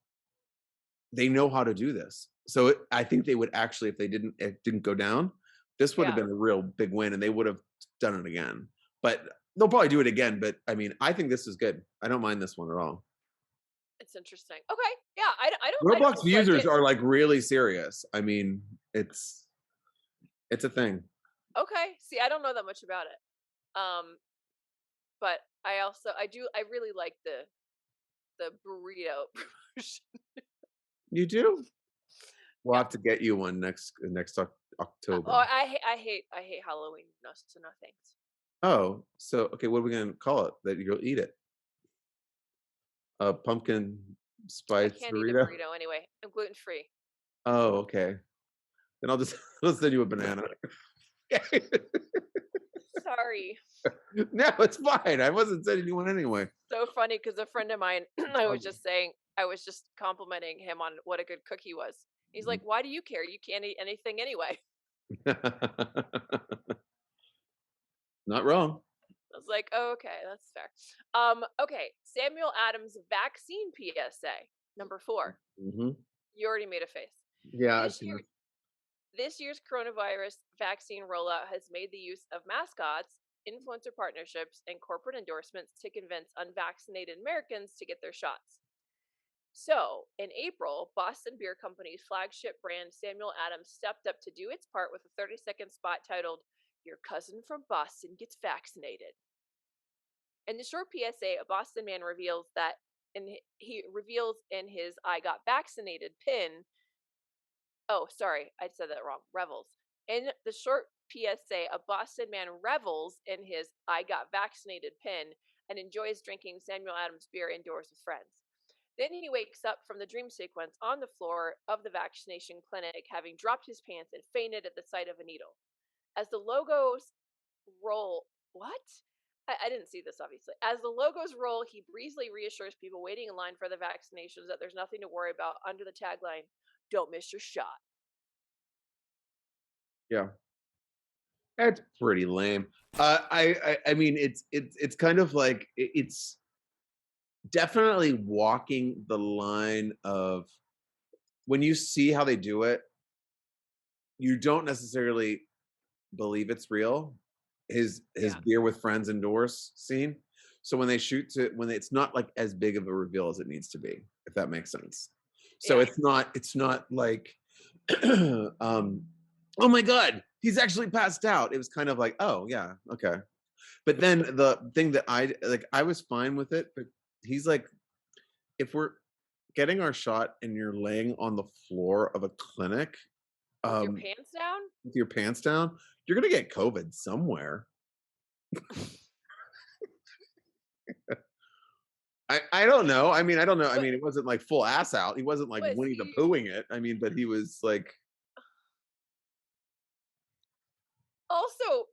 they know how to do this. So I think they would actually, if it didn't go down, this would have Yeah, been a real big win, and they would have done it again. But they'll probably do it again. But I mean, I think this is good. I don't mind this one at all. it's interesting. Okay, yeah, I Roblox don't dislike users it. are like really serious. I mean, it's a thing. Okay, see, I don't know that much about it. But I really like the burrito promotion. You do? We'll Yeah. have to get you one next Oh, October. I hate Halloween. No, so no thanks. Oh, so okay, what are we gonna call it? That you'll eat it? A pumpkin I spice can't eat a burrito? burrito anyway. I'm gluten free. Oh, okay. Then I'll just I'll send you a banana. Sorry. No, it's fine. I wasn't sending you one anyway. So funny because a friend of mine, I was just complimenting him on what a good cook he was. He's like, "Why do you care? You can't eat anything anyway." Not wrong. I was like, "Oh, okay, that's fair." Okay, Samuel Adams vaccine PSA number 4. Hmm. You already made a face. Yeah, I've This seen year, it. this year's coronavirus vaccine rollout has made the use of mascots, influencer partnerships, and corporate endorsements to convince unvaccinated Americans to get their shots. So, in April, Boston Beer Company's flagship brand Samuel Adams stepped up to do its part with a 30-second spot titled, "Your Cousin from Boston Gets Vaccinated." In the short PSA, a Boston man reveals that he reveals in his "I got vaccinated" pin. Oh, sorry, I said that wrong. Revels. In the short PSA, a Boston man revels in his "I got vaccinated" pin and enjoys drinking Samuel Adams beer indoors with friends. Then he wakes up from the dream sequence on the floor of the vaccination clinic, having dropped his pants and fainted at the sight of a needle. As the logos roll, what? I didn't see this, obviously. As the logos roll, he breezily reassures people waiting in line for the vaccinations that there's nothing to worry about under the tagline, "Don't miss your shot." Yeah, that's pretty lame. I mean, it's kind of like it's definitely walking the line of when you see how they do it, you don't necessarily believe it's real. His Yeah. beer with friends indoors scene. So when they shoot to when it's not like as big of a reveal as it needs to be, if that makes sense. So Yeah. it's not like oh my god, he's actually passed out. It was kind of like, oh yeah, okay. But then the thing that I was fine with it, but he's like, if we're getting our shot and you're laying on the floor of a clinic, With your um, pants down? with your pants down, you're gonna get COVID somewhere. I don't know. I mean, I don't know. I But mean, it wasn't like full ass out. He wasn't like was Winnie the he Poohing it. I mean, but he was like, also,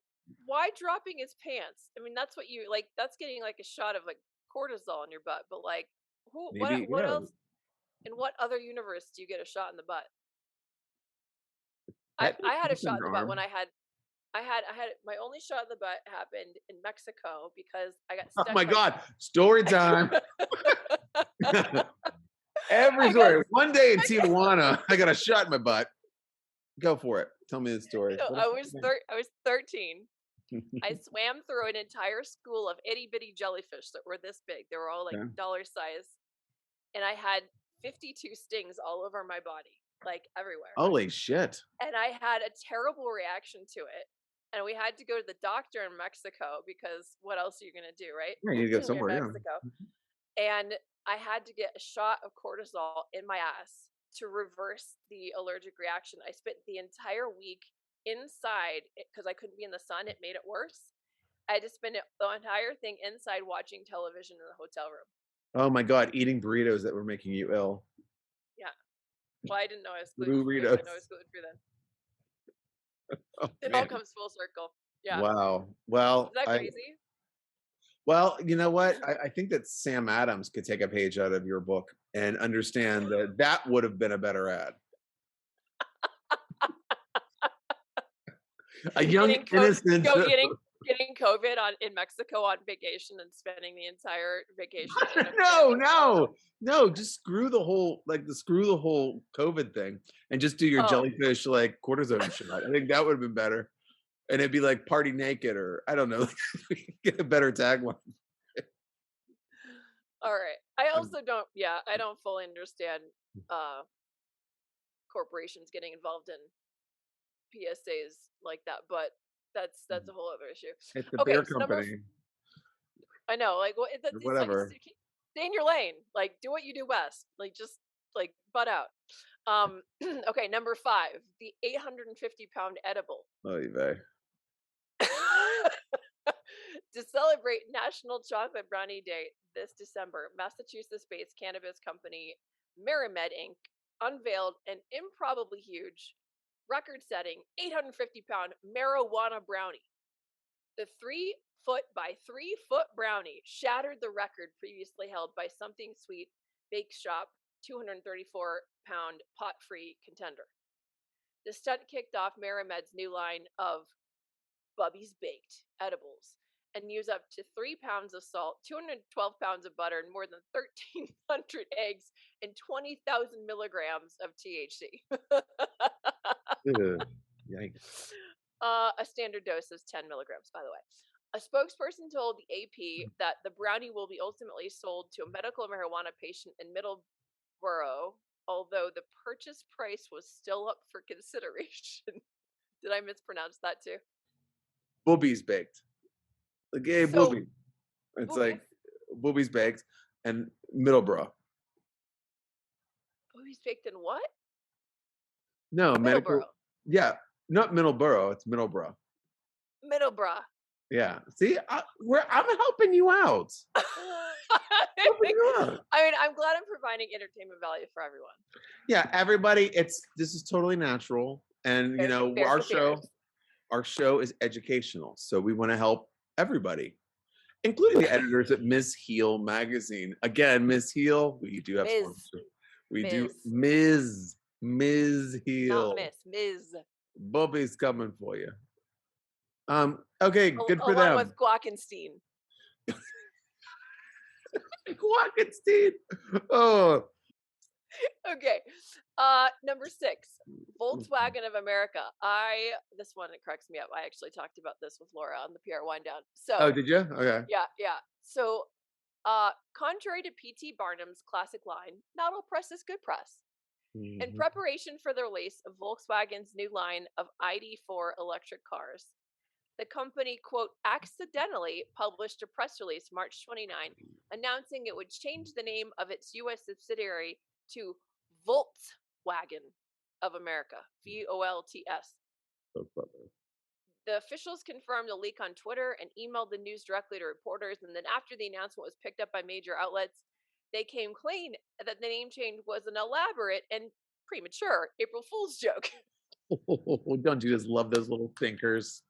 why dropping his pants? I mean, that's what you like, that's getting like a shot of like cortisol in your butt, but like maybe, what yeah, else in what other universe do you get a shot in the butt? I had a technically shot in the butt when arm. I had my only shot in the butt happened in Mexico because I got Oh stuck my like god, story time. Every I got story. One day in Tijuana, I got a shot in my butt. Go for it. Tell me the story. What the I was 13. I swam through an entire school of itty bitty jellyfish that were this big. They were all like okay. dollar size. And I had 52 stings all over my body, like everywhere. Holy shit. And I had a terrible reaction to it. And we had to go to the doctor in Mexico because what else are you going to do, right? Yeah, you need to go You're in somewhere. Yeah. Mexico. And I had to get a shot of cortisol in my ass to reverse the allergic reaction. I spent the entire week inside because I couldn't be in the sun. It made it worse. I had to spend the entire thing inside watching television in the hotel room. Oh my god, eating burritos that were making you ill. Yeah. Well, I didn't know I was gluten free. I didn't know I Burritos. was gluten free then. Oh It all man. comes full circle. Yeah. Wow. Is that crazy? Well, you know what? I think that Sam Adams could take a page out of your book and understand that that would have been a better ad. A young Getting co- innocent. go getting getting COVID in Mexico on vacation and spending the entire vacation in a No, quarantine cell. no, no. Just screw the whole COVID thing, and just do your Oh, jellyfish like cortisone shot. I think that would have been better, and it'd be like party naked, or I don't know. Get a better tagline. all right. I also don't. Yeah, I don't fully understand uh corporations getting involved in PSAs like that, but that's a whole other issue. It's a Okay, beer so company I know, like, what? or It's like whatever. stay in your lane. Like, do what you do best. Like, just like butt out. Okay, number 5, the 850-pound edible. Oy vey. To celebrate National Chocolate Brownie Day this December, Massachusetts-based cannabis company MariMed Inc. unveiled an improbably huge, record-setting 850-pound marijuana brownie. The 3-foot by 3-foot brownie shattered the record previously held by Something Sweet Bake Shop 234-pound pot-free contender. The stunt kicked off MariMed's new line of Bubby's Baked edibles and use up to 3 pounds of salt, 212 pounds of butter, and more than 1,300 eggs and 20,000 milligrams of THC. Ugh, yikes. A standard dose is 10 milligrams, by the way. A spokesperson told the AP that the brownie will be ultimately sold to a medical marijuana patient in Middleborough, although the purchase price was still up for consideration. Did I mispronounce that too? Boobies baked. Like, hey, So, booby. It's boobies. like boobies baked and Middleborough. Boobies baked in what? No, medical. Middleborough. Yeah, not Middleborough. It's Middleborough. Middleborough. Yeah. See, I'm helping you out. Helping you out. I mean, I'm glad I'm providing entertainment value for everyone. Yeah, everybody. This is totally natural, and Bears for bears. our show is educational, so we want to help everybody, including the editors at Ms. Heel magazine. Again, Ms. Heel, we do have Ms. sponsors. We do Ms. Ms. Not Heel. Miss. Ms. Bubby's coming for you. Okay, good for Along with them. Glockenstein. Quackenstein. Oh, Okay. Number 6, Volkswagen of America. This one, it cracks me up. I actually talked about this with Laura on the PR Wind Down. oh, So, did you? Okay. yeah. So, contrary to P.T. Barnum's classic line, not all press is good press. In Mhm. preparation for the release of Volkswagen's new line of ID4 electric cars, the company, quote, accidentally published a press release March 29 announcing it would change the name of its U.S. subsidiary to Volkswagen of America, VOLTS. So clever. The officials confirmed the leak on Twitter and emailed the news directly to reporters. And then, after the announcement was picked up by major outlets, they came clean that the name change was an elaborate and premature April Fool's joke. Don't you just love those little thinkers?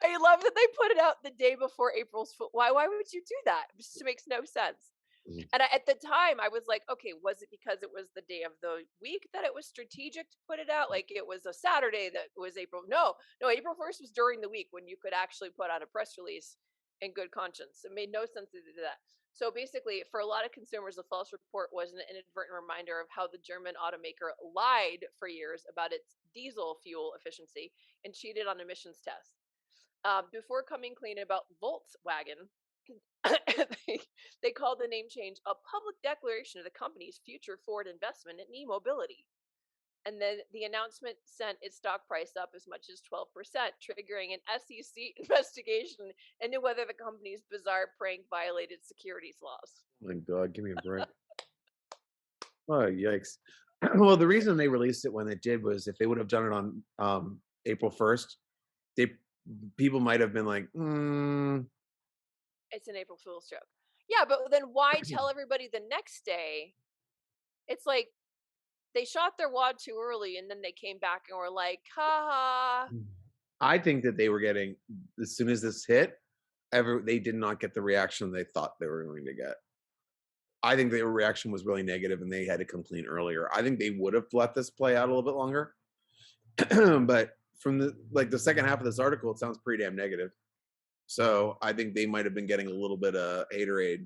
I love that they put it out the day before April's Fool. Why? Why would you do that? It just makes no sense. Mm. And at the time, I was like, okay, was it because it was the day of the week that it was strategic to put it out? Like it was a Saturday that was April. No, April 1st was during the week when you could actually put out a press release in good conscience. It made no sense to do that. So basically, for a lot of consumers, the false report was an inadvertent reminder of how the German automaker lied for years about its diesel fuel efficiency and cheated on emissions tests. Before coming clean about Volkswagen, they called the name change a public declaration of the company's future forward investment in e-mobility. And then the announcement sent its stock price up as much as 12%, triggering an SEC investigation into whether the company's bizarre prank violated securities laws. Oh my God, give me a break. Oh, yikes. Well, the reason they released it when it did was if they would have done it on April 1st, they people might have been like, It's an April Fool's joke. Yeah, but then why tell everybody the next day? It's like they shot their wad too early and then they came back and were like, haha. I think that they were getting, as soon as this hit, they did not get the reaction they thought they were going to get. I think their reaction was really negative and they had to come clean earlier. I think they would have let this play out a little bit longer. But from the second half of this article, it sounds pretty damn negative. So I think they might have been getting a little bit of haterade.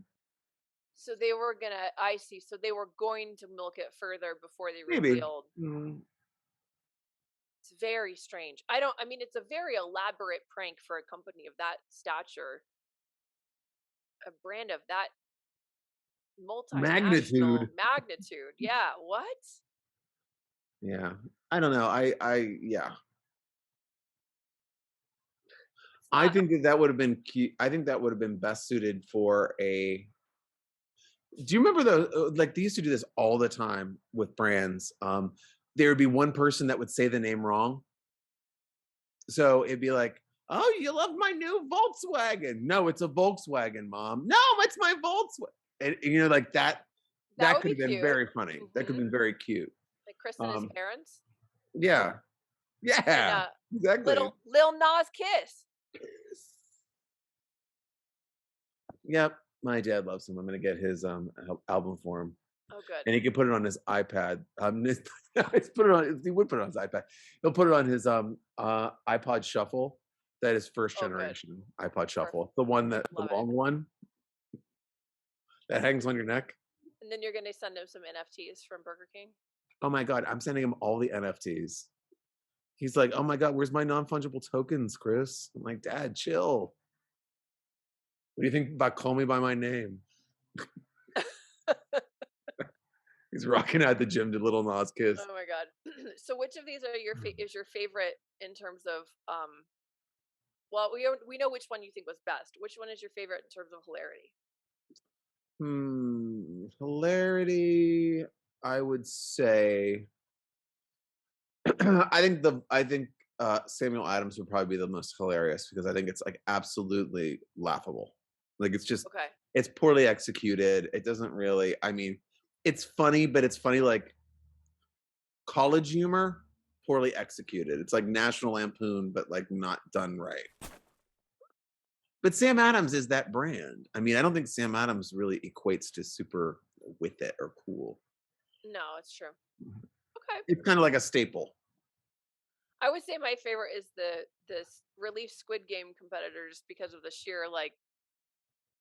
So they were gonna, I see. So they were going to milk it further before they Maybe. revealed. Mm, It's very strange. I mean, it's a very elaborate prank for a company of that stature, a brand of that multinational magnitude. magnitude. Yeah, what? Yeah. I don't know. Yeah. It's I not think that would have been cute. I think that would have been best suited for a. Do you remember like they used to do this all the time with brands? There would be one person that would say the name wrong. So it'd be like, "Oh, you love my new Volkswagen." No, it's a Volkswagen, mom. No, it's my Volkswagen. And like that. that That would could be have been cute. very funny. That could have Mhm. been very cute. Like Chris and his Um, parents yeah, in yeah, a exactly. little Lil Nas Kiss. Yep, my dad loves him. I'm gonna get his album for him, Oh, good. and he can put it on his iPad. He's put it on. He would put it on his iPad. He'll put it on his iPod Shuffle. That is first Oh, good. generation iPod Perfect. Shuffle, the one the Love it. long one that hangs on your neck. And then you're gonna send him some NFTs from Burger King. Oh my god, I'm sending him all the NFTs. He's like, "Oh my god, where's my non-fungible tokens, Chris?" I'm like, "Dad, chill. What do you think about Call Me by My Name?" He's rocking out the gym to Little Nas Kiss. Oh my god. So which of these are is your favorite in terms of well, we know which one you think was best. Which one is your favorite in terms of hilarity? Hilarity, I would say I think Samuel Adams would probably be the most hilarious because I think it's like absolutely laughable. Like Okay. it's poorly executed. It doesn't really, I mean, it's funny, but it's funny like college humor, poorly executed. It's like National Lampoon, but like not done right. But Sam Adams is that brand. I mean, I don't think Sam Adams really equates to super with it or cool. No, it's true. Okay. It's kind of like a staple. I would say my favorite is the this Relief Squid Game competitor just because of the sheer like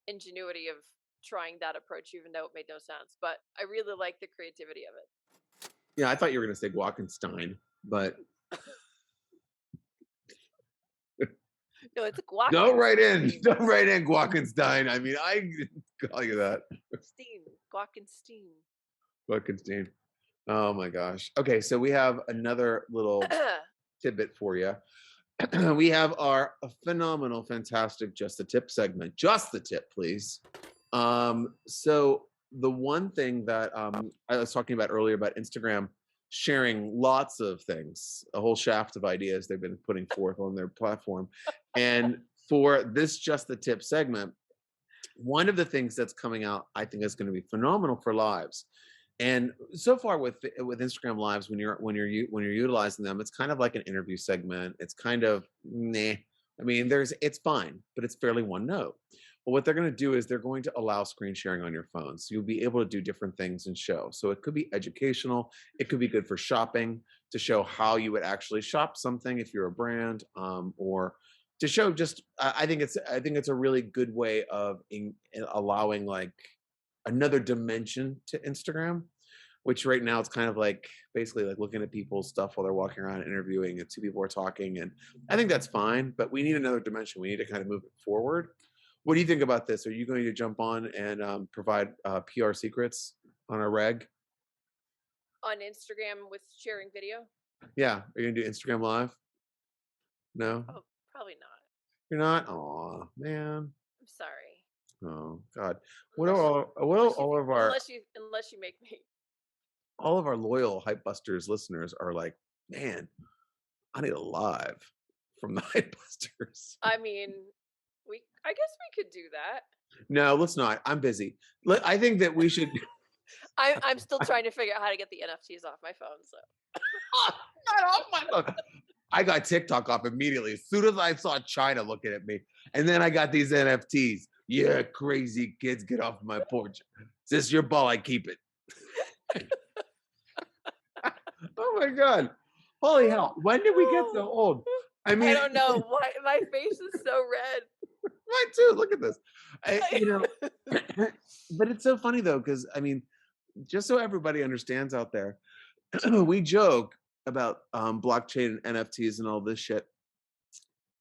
ingenuity of trying that approach even though it made no sense. But I really like the creativity of Yeah, I thought you were going to say Guakenstein, but it. No, it's a don't write in. Guakenstein. Don't write in Guakenstein. I mean, I didn't call you that. Steen. Guakenstein. Guakenstein. Oh my gosh. Okay, so we have another little tidbit for you. We have our phenomenal, fantastic Just the Tip segment. Just the tip, please. So the one thing that I was talking about earlier about Instagram sharing lots of things, a whole shaft of ideas they've been putting forth on their platform. And for this Just the Tip segment, one of the things that's coming out, I think, is going to be phenomenal for lives. And so far with Instagram lives, when you're utilizing them, it's kind of like an interview segment. It's kind of nah. I mean, it's fine, but it's fairly one note. Well, what they're going to do is they're going to allow screen sharing on your phone, so you'll be able to do different things and show. So it could be educational. It could be good for shopping to show how you would actually shop something if you're a brand, or to show just. I think it's a really good way of allowing like another dimension to Instagram, which right now it's kind of like basically like looking at people's stuff while they're walking around interviewing and two people are talking. And I think that's fine, but we need another dimension. We need to kind of move it forward. What do you think about this? Are you going to jump on and provide PR secrets on our reg? On Instagram with sharing video? Yeah. Are you going to do Instagram live? No, Oh, probably not. you're not. Oh man. I'm sorry. Oh God. Unless you What are all of our unless you make me. loyal Hype Busters listeners are like, man, I need a live from the Hype Busters. I mean, I guess we could do that. No, let's not. I'm busy. I think that we should. I'm still trying to figure out how to get the NFTs off my phone, so Not off my phone. I got TikTok off immediately as soon as I saw China looking at me, and then I got these NFTs. Yeah, crazy kids, get off my porch. Is this your ball? I keep it. Oh my God! Holy hell! When did we get so old? I mean, I don't know why my face is so red. Mine too. Look at this. But it's so funny though, because I mean, just so everybody understands out there, we joke about blockchain and NFTs and all this shit.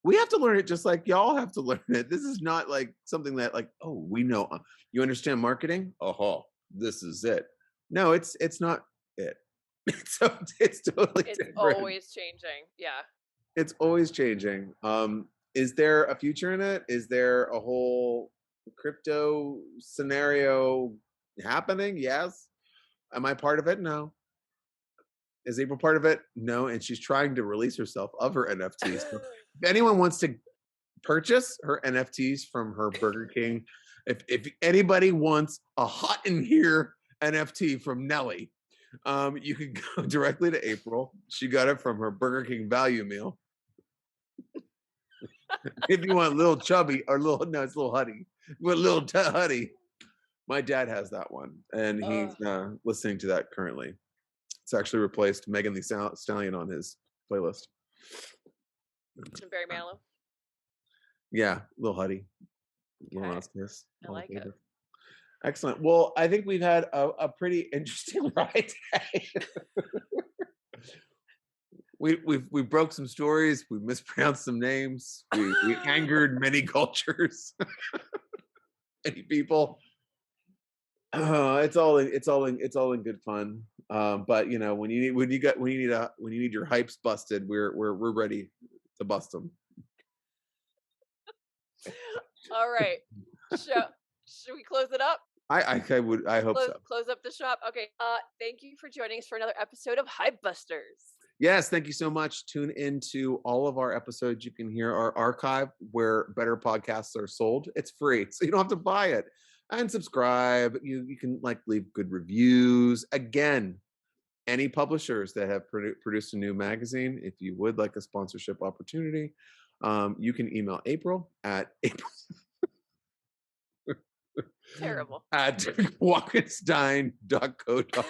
We have to learn it just like y'all have to learn it. This is not like something that like, oh, we know. You understand marketing? Oh, this is it. No, it's not it. So it's totally It's different. always changing. Yeah. It's always changing. Is there a future in it? Is there a whole crypto scenario happening? Yes. Am I part of it? No. Is April part of it? No. And she's trying to release herself of her NFTs. So if anyone wants to purchase her NFTs from her Burger King, if anybody wants a hot in here NFT from Nelly, you can go directly to April. She got it from her Burger King value meal. If you want a little chubby or it's a little huddy. You want a little huddy. My dad has that one, and he's listening to that currently. It's actually replaced Megan Thee Stallion on his playlist. Barry Manilow. Yeah, little huddy. Okay. Kiss. I like it. Excellent. Well, I think we've had a pretty interesting ride today. We broke some stories. We mispronounced some names. We angered many cultures, many people. It's all in good fun. But you know, when you need your hypes busted, we're ready to bust them. All right. Should we close it up? I hope so. Close up the shop. Okay. Thank you for joining us for another episode of Hype Busters. Yes, thank you so much. Tune into all of our episodes. You can hear our archive where better podcasts are sold. It's free, so you don't have to buy it. And subscribe. You can like leave good reviews. Again, any publishers that have produced a new magazine, if you would like a sponsorship opportunity, you can email April at April. Terrible. At walkenstein.co.uk.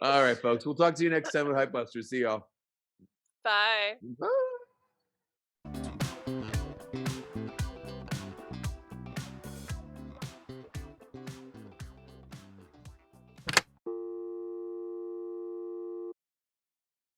All right, folks. We'll talk to you next time with Hype Busters. See y'all. Bye. Bye.